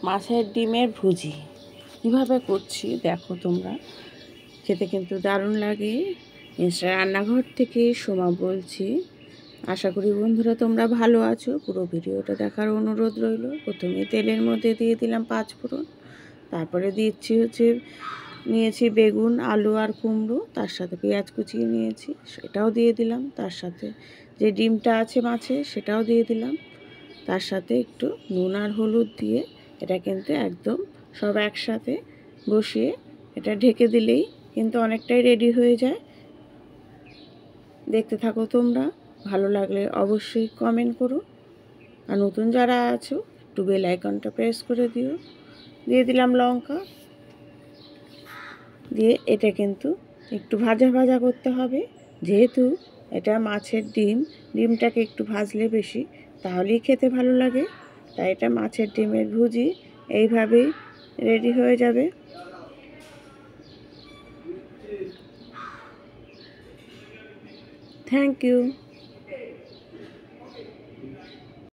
মাছের ডিমের ভুজি কীভাবে করছি দেখো তোমরা, খেতে কিন্তু দারুণ লাগে। মিস্টার রান্নাঘর থেকে সোমা বলছি। আশা করি বন্ধুরা তোমরা ভালো আছো। পুরো ভিডিওটা দেখার অনুরোধ রইল। প্রথমে তেলের মধ্যে দিয়ে দিলাম 5 ফোড়ন, তারপরে দিচ্ছি নিয়েছি বেগুন, আলু আর কুমড়ো, তার সাথে পেঁয়াজ কুচিয়ে নিয়েছি, সেটাও দিয়ে দিলাম। তার সাথে যে ডিমটা আছে মাছে সেটাও দিয়ে দিলাম। তার সাথে একটু নুন আর হলুদ দিয়ে এটা কিন্তু একদম সব একসাথে বসিয়ে এটা ঢেকে দিলেই কিন্তু অনেকটাই রেডি হয়ে যায়। দেখতে থাকো তোমরা, ভালো লাগলে অবশ্যই কমেন্ট করো, আর নতুন যারা আছো একটু বেল আইকনটা প্রেস করে দিও। দিয়ে দিলাম লঙ্কা, দিয়ে এটা কিন্তু একটু ভাজা ভাজা করতে হবে, যেহেতু এটা মাছের ডিমটাকে একটু ভাজলে বেশি তাহলেই খেতে ভালো লাগে। তাই এটা মাছের ডিমের ভুজি এইভাবেই রেডি হয়ে যাবে। Thank you.